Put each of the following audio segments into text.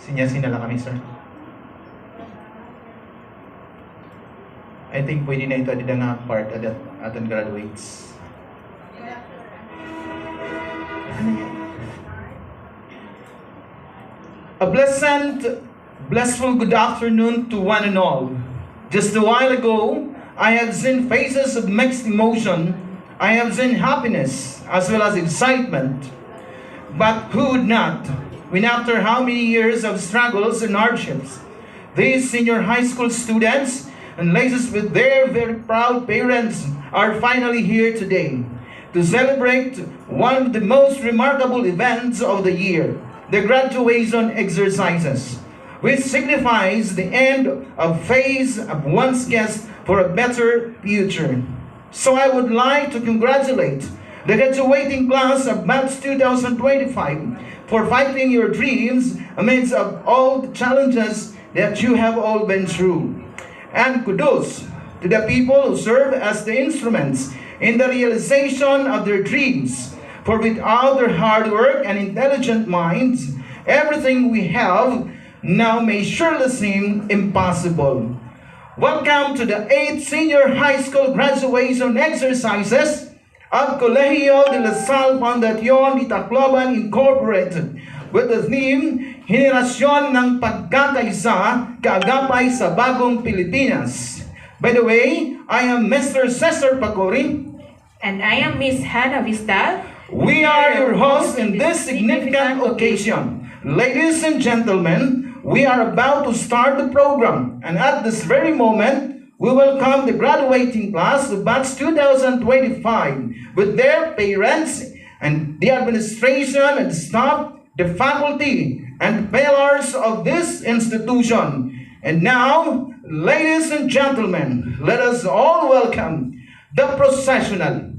Sinyasin na lang kami, sir. I think pwede na ito adida nga part aton graduates. A blissful good afternoon to one and all. Just a while ago, I have seen faces of mixed emotion. I have seen happiness as well as excitement. But who would not, when after how many years of struggles and hardships, these senior high school students and ladies with their very proud parents are finally here today to celebrate one of the most remarkable events of the year, the graduation exercises, which signifies the end of phase of one's quest for a better future. So I would like to congratulate the graduating class of Batch 2025 for fighting your dreams amidst of all the challenges that you have all been through. And kudos to the people who serve as the instruments in the realization of their dreams. For without their hard work and intelligent minds, everything we have now may surely seem impossible. Welcome to the 8th Senior High School Graduation Exercises of Colegio de la Salle Fundación de Tacloban Incorporated with the theme, Henerasyon ng Pagkakaisa, Kaagapay sa Bagong Pilipinas. By the way, I am Mr. Cesar Pacori. And I am Miss Hannah Vistal. We are your hosts in this significant occasion. Ladies and gentlemen, we are about to start the program, and at this very moment, we welcome the graduating class of Batch 2025 with their parents and the administration and staff, the faculty and pillars of this institution. And now, ladies and gentlemen, let us all welcome the processional.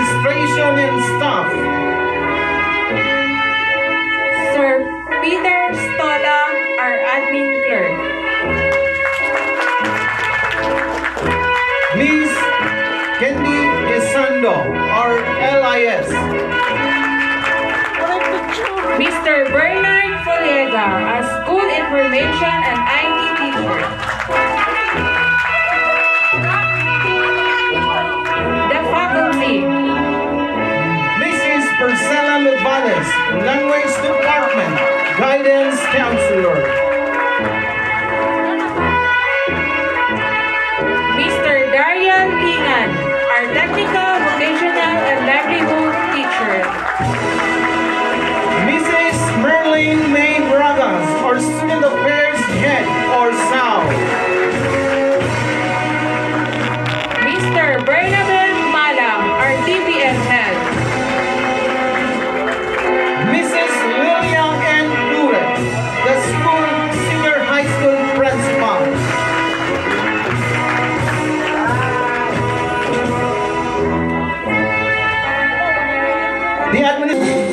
administration and staff. Sir Peter Stola, our admin clerk. Miss Candy Esando, our LIS. Mr. Bernard Foliega, a school information and IT teacher. The faculty. Mrs. Priscilla Luvales, Language Department, Guidance Counselor. Mr. Darian Lingan, our technical, vocational, and livelihood teacher. Mrs. Merlin May Bragas, our Student Affairs Head, or SALLE. Mr. Bernabel Malam, our DBM head. Mrs. Lilian N. Lure, the school senior high school principal. The administration.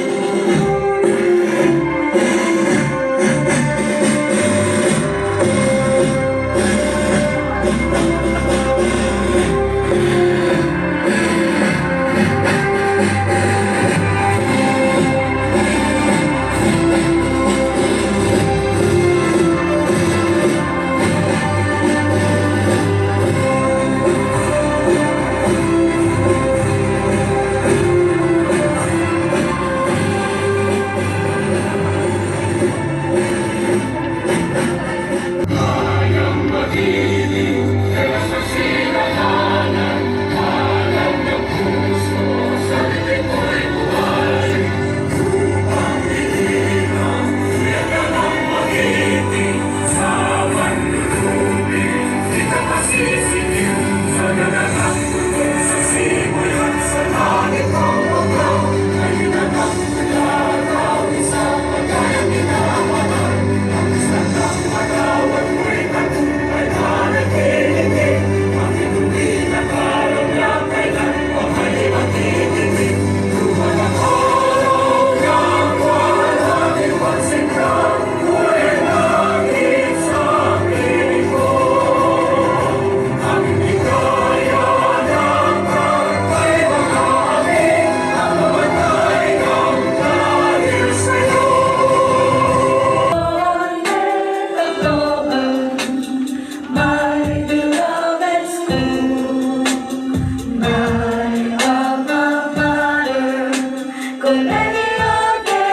COLEGIO de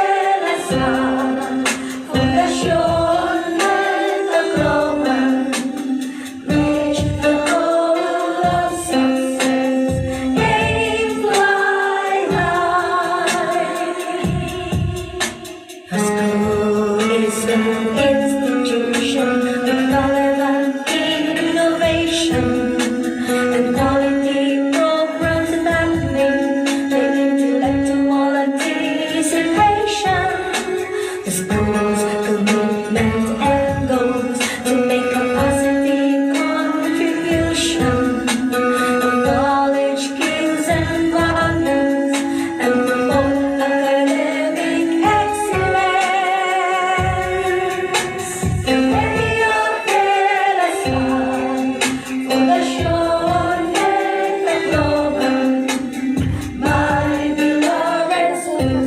la SALLE, Fundación and the Global, reach the goal of success, aim fly high. A school is an institution with relevant innovation and quality programs that meet the intellectual anticipation. The school's commitment and goals to make a positive contribution to knowledge, skills, and values, and promote academic excellence. COLEGIO de la SALLE, Fundación and the Global, my beloved school.